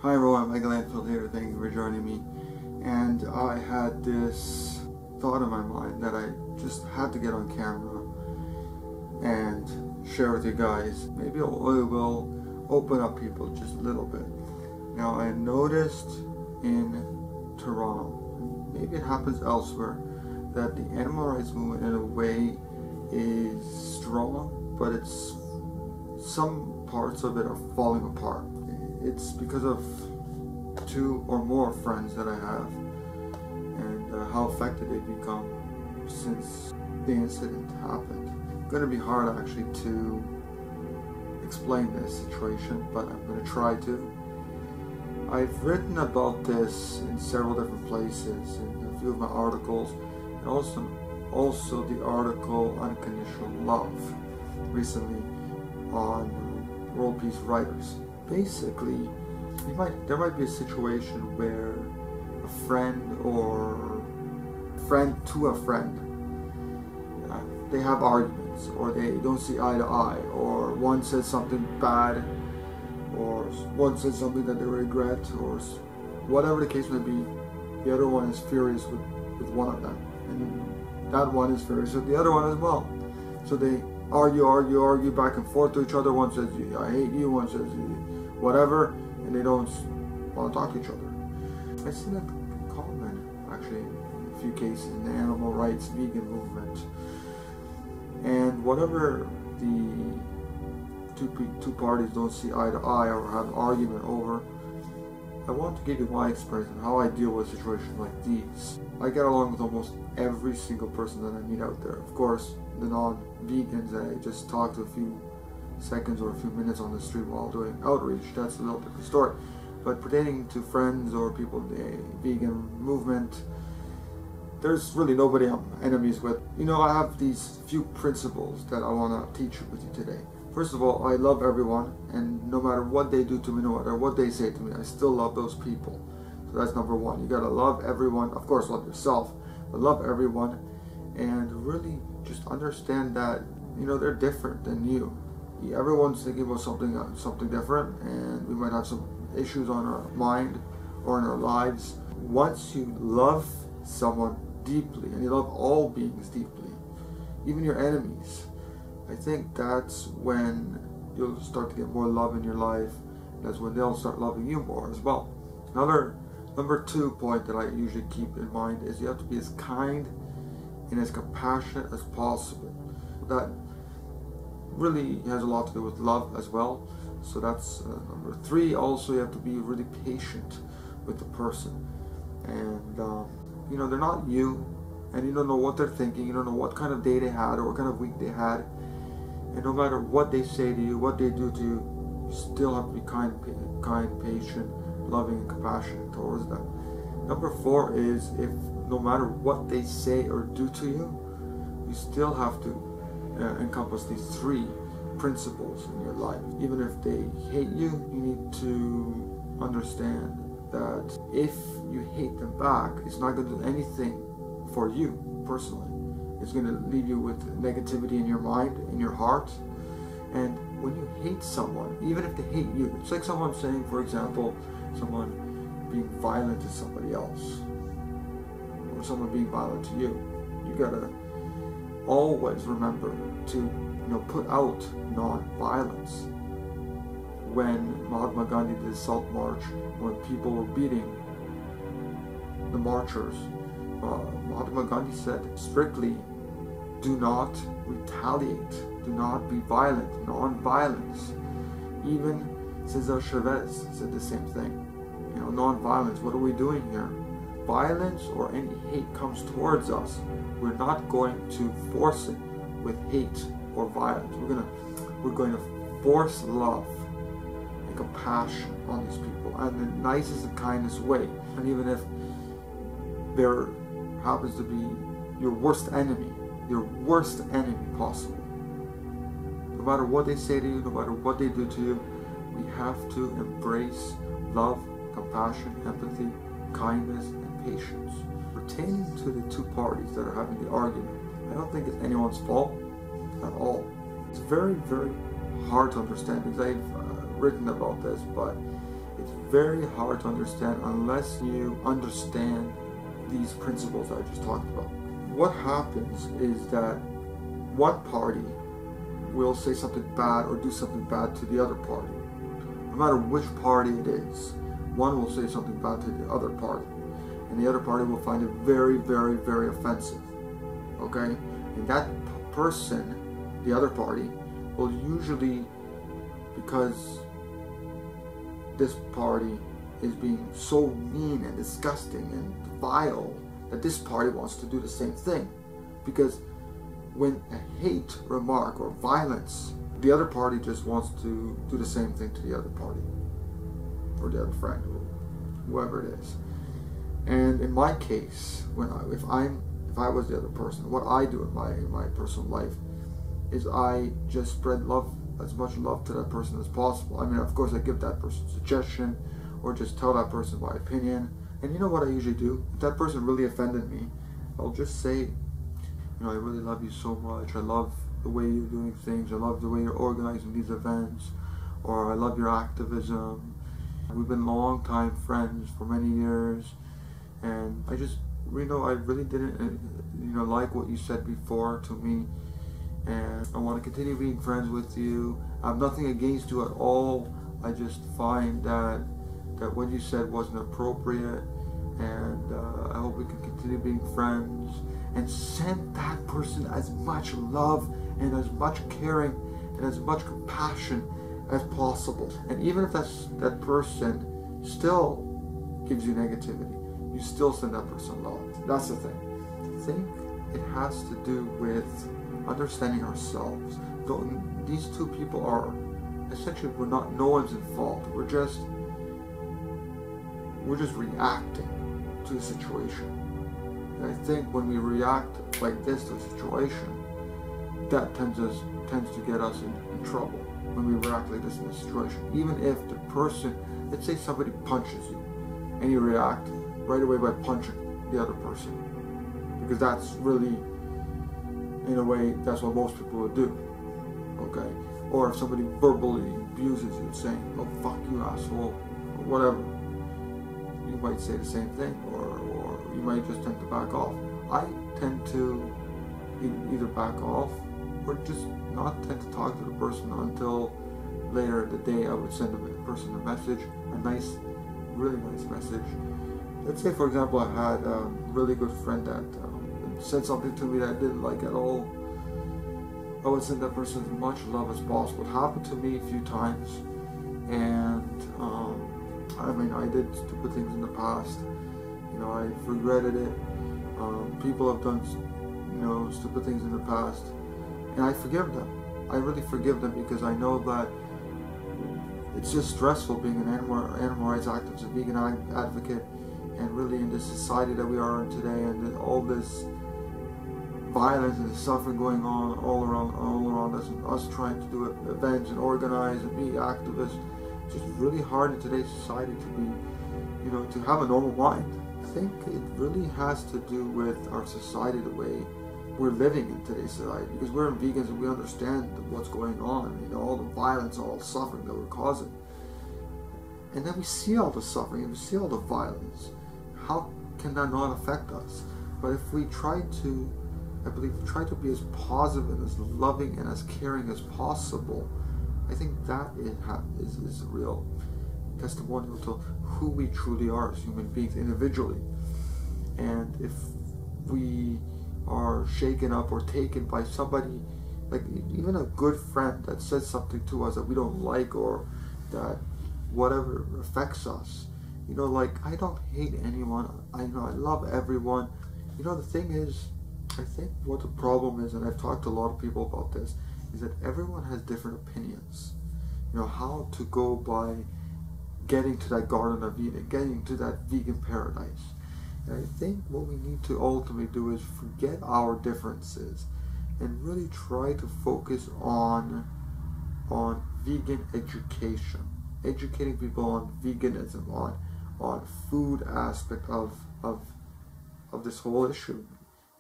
Hi everyone, Michael Anfield here. Thank you for joining me. And I had this thought in my mind that I just had to get on camera and share with you guys. Maybe it will open up people just a little bit. Now, I noticed in Toronto, maybe it happens elsewhere, that the animal rights movement in a way is strong, but it's some parts of it are falling apart. It's because of two or more friends that I have and how affected they've become since the incident happened. It's going to be hard actually to explain this situation, but I'm going to try to. I've written about this in several different places, in a few of my articles, and also the article Unconditional Love recently on World Peace Writers. Basically, there might be a situation where a friend or friend to a friend, they have arguments, or they don't see eye to eye, or one says something bad, or one says something that they regret, or whatever the case may be. The other one is furious with one of them, and that one is furious with the other one as well. So they argue back and forth to each other. One says, I hate you, one says, whatever, and they don't want to talk to each other. I've seen that common, actually, in a few cases in the animal rights, vegan movement. And whatever the two parties don't see eye to eye or have an argument over, I want to give you my experience and how I deal with situations like these. I get along with almost every single person that I meet out there. Of course, the non-vegans that I just talk to a few seconds or a few minutes on the street while doing outreach, that's a little different story. But pertaining to friends or people in the vegan movement, there's really nobody I'm enemies with. You know, I have these few principles that I want to teach with you today. First of all, I love everyone, and no matter what they do to me, no matter what they say to me, I still love those people. So that's number one. You gotta love everyone. Of course, love yourself, but love everyone, and really just understand that, you know, they're different than you. Everyone's thinking about something different, and we might have some issues on our mind or in our lives. Once you love someone deeply, and you love all beings deeply, even your enemies, I think that's when you'll start to get more love in your life. That's when they'll start loving you more as well. Number 2 point that I usually keep in mind is you have to be as kind and as compassionate as possible. That really has a lot to do with love as well. So that's number 3. Also, you have to be really patient with the person. And you know, they're not you, and you don't know what they're thinking. You don't know what kind of day they had or what kind of week they had. And no matter what they say to you, what they do to you, you still have to be kind, patient, loving, and compassionate towards them. Number 4 is, if no matter what they say or do to you, you still have to encompass these 3 principles in your life. Even if they hate you, you need to understand that if you hate them back, it's not going to do anything for you personally. It's going to leave you with negativity in your mind, in your heart. And when you hate someone, even if they hate you, it's like someone saying, for example, someone being violent to somebody else, or someone being violent to you. You gotta always remember to, you know, put out non-violence. When Mahatma Gandhi did the Salt March, when people were beating the marchers, Mahatma Gandhi said strictly, do not retaliate, do not be violent, non-violence. Even Cesar Chavez said the same thing. You know, non-violence, what are we doing here? Violence or any hate comes towards us, we're not going to force it with hate or violence. We're going to force love and compassion on these people, and the nicest and kindest way. And even if there happens to be your worst enemy possible, no matter what they say to you, no matter what they do to you, we have to embrace love, compassion, empathy, kindness, and patience. Pertaining to the 2 parties that are having the argument, I don't think it's anyone's fault at all. It's very, very hard to understand because I've written about this, but it's very hard to understand unless you understand these principles that I just talked about. What happens is that one party will say something bad or do something bad to the other party. No matter which party it is, one will say something bad to the other party, and the other party will find it very, very, very offensive. Okay? And that person, the other party, will usually, because this party is being so mean and disgusting and vile, that this party wants to do the same thing. Because when a hate remark or violence, the other party just wants to do the same thing to the other party or the other friend, or whoever it is. And in my case, if I was the other person, what I do in my personal life is I just spread love, as much love to that person as possible. I mean, of course, I give that person a suggestion or just tell that person my opinion. And you know what I usually do? If that person really offended me, I'll just say, you know, I really love you so much. I love the way you're doing things. I love the way you're organizing these events. Or I love your activism. We've been long-time friends for many years. And I just, you know, I really didn't, you know, like what you said before to me. And I want to continue being friends with you. I have nothing against you at all. I just find that what you said wasn't appropriate, and I hope we can continue being friends. And send that person as much love and as much caring and as much compassion as possible. And even if that person still gives you negativity, you still send that person love. That's the thing. I think it has to do with understanding ourselves. These two people are essentially, no one's in fault. We're just reacting to the situation. And I think when we react like this to a situation, that tends to get us in trouble. When we react like this in a situation, even if the person, let's say somebody punches you, and you react right away by punching the other person, because that's really, in a way, that's what most people would do. Okay? Or if somebody verbally abuses you, saying, "Oh, fuck you, asshole," or whatever, you might say the same thing, or you might just tend to back off. I tend to either back off or just not tend to talk to the person until later in the day. I would send the person a message, a nice, really nice message. Let's say, for example, I had a really good friend that said something to me that I didn't like at all. I would send that person as much love as possible. It happened to me a few times, and I mean, I did stupid things in the past. You know, I've regretted it. People have done, you know, stupid things in the past, and I forgive them. I really forgive them, because I know that it's just stressful being an animal rights activist, a vegan advocate, and really in this society that we are in today, and all this violence and the suffering going on all around us, and us trying to do events and organize and be activists. It's just really hard in today's society to be, you know, to have a normal mind. I think it really has to do with our society, the way we're living in today's society, because we're vegans and we understand what's going on, you know, all the violence, all the suffering that we're causing. And then we see all the suffering and we see all the violence. How can that not affect us? But if we try to, I believe, try to be as positive and as loving and as caring as possible, I think that is a real testimonial to who we truly are as human beings individually. And if we are shaken up or taken by somebody, like even a good friend that says something to us that we don't like, or that whatever affects us, you know, like, I don't hate anyone, I love everyone. You know, the thing is, I think what the problem is, and I've talked to a lot of people about this, is that everyone has different opinions. You know, how to go by getting to that Garden of Eden, getting to that vegan paradise. And I think what we need to ultimately do is forget our differences and really try to focus on vegan education, educating people on veganism, on food aspect of this whole issue.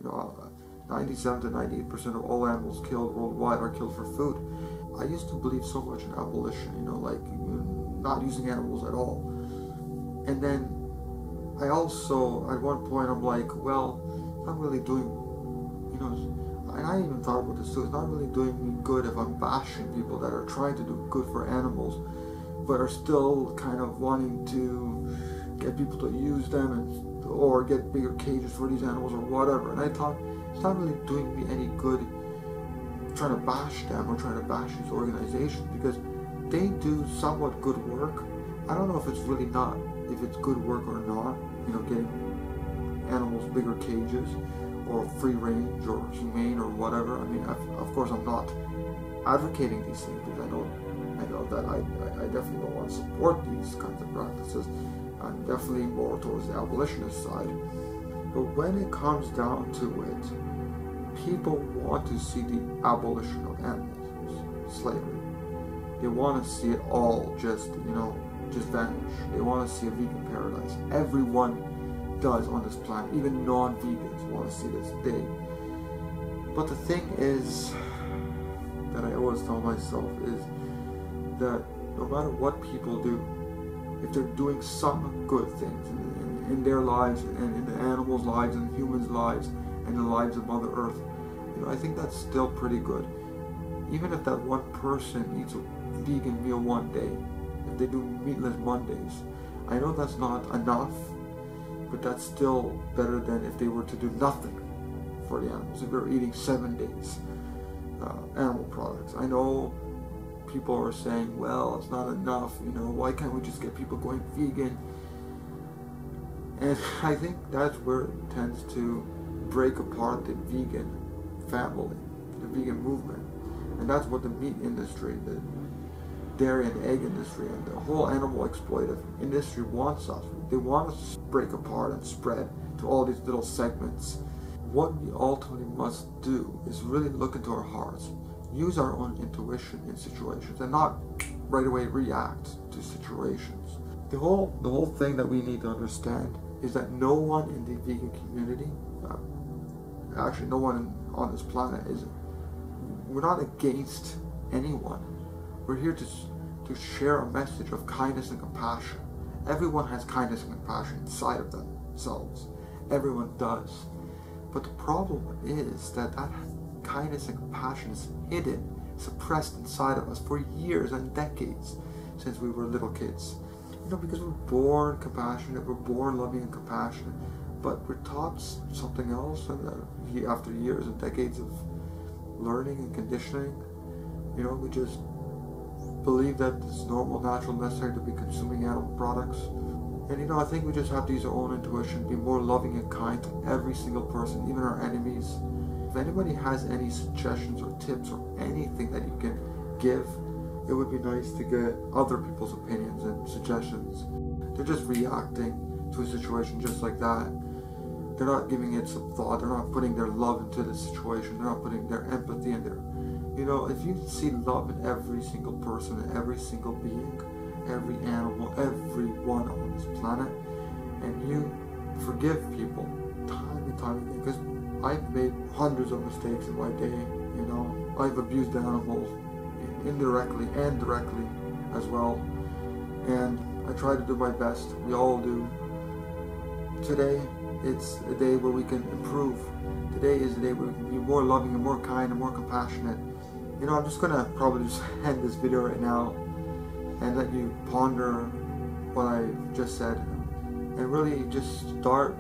You know, 97 to 98% of all animals killed worldwide are killed for food. I used to believe so much in abolition, you know, like not using animals at all. And then I also, at one point, I'm like, well, it's not really doing, you know, and I even thought about this too, it's not really doing me good if I'm bashing people that are trying to do good for animals, but are still kind of wanting to get people to use them or get bigger cages for these animals or whatever. And I thought, it's not really doing me any good trying to bash them or trying to bash these organizations, because they do somewhat good work. I don't know if it's really not, if it's good work or not, you know, getting animals bigger cages or free range or humane or whatever. I mean, of course I'm not advocating these things, because I know that I definitely don't want to support these kinds of practices. I'm definitely more towards the abolitionist side. But when it comes down to it, people want to see the abolition of animals, slavery. They want to see it all just, you know, just vanish. They want to see a vegan paradise. Everyone does on this planet. Even non-vegans want to see this day. But the thing is, that I always tell myself, is that no matter what people do, if they're doing some good things in their lives and in the animals' lives and humans' lives and the lives of Mother Earth, you know, I think that's still pretty good. Even if that one person eats a vegan meal one day, if they do meatless Mondays, I know that's not enough, but that's still better than if they were to do nothing for the animals, if they're eating 7 days animal products. I know people are saying, well, it's not enough, you know, why can't we just get people going vegan? And I think that's where it tends to break apart the vegan family, the vegan movement. And that's what the meat industry, the dairy and egg industry, and the whole animal exploitive industry wants us. They want us to break apart and spread to all these little segments. What we ultimately must do is really look into our hearts, use our own intuition in situations, and not right away react to situations. The whole thing that we need to understand is that no one in the vegan community, actually no one on this planet we're not against anyone. We're here to share a message of kindness and compassion. Everyone has kindness and compassion inside of themselves. Everyone does. But the problem is that kindness and compassion is hidden, suppressed inside of us for years and decades since we were little kids. You know, because we're born compassionate, we're born loving and compassionate, but we're taught something else, and after years and decades of learning and conditioning, you know, we just believe that it's normal, natural, necessary to be consuming animal products. And you know, I think we just have to use our own intuition, be more loving and kind to every single person, even our enemies. If anybody has any suggestions or tips or anything that you can give, it would be nice to get other people's opinions and suggestions. They're just reacting to a situation just like that. They're not giving it some thought. They're not putting their love into the situation. They're not putting their empathy in there. You know, if you see love in every single person, in every single being, every animal, everyone on this planet, and you forgive people time and time again, because I've made hundreds of mistakes in my day, you know, I've abused animals indirectly and directly as well, and I try to do my best. We all do. Today, it's a day where we can improve. Today is a day where we can be more loving and more kind and more compassionate. You know, I'm just gonna probably just end this video right now and let you ponder what I just said, and really just start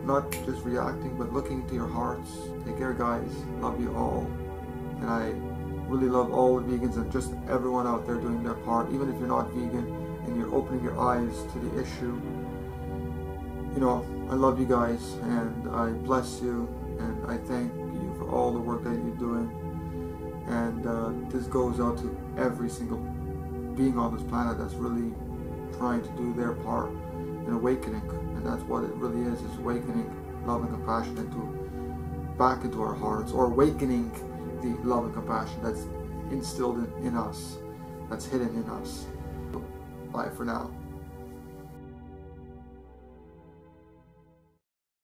not just reacting, but looking into your hearts. Take care, guys. Love you all. And I really love all the vegans and just everyone out there doing their part. Even if you're not vegan and you're opening your eyes to the issue, you know, I love you guys, and I bless you, and I thank you for all the work that you're doing. And this goes out to every single being on this planet that's really trying to do their part in awakening. And that's what it really is awakening love and compassion back into our hearts, or awakening the love and compassion that's instilled in us, that's hidden in us. Bye for now.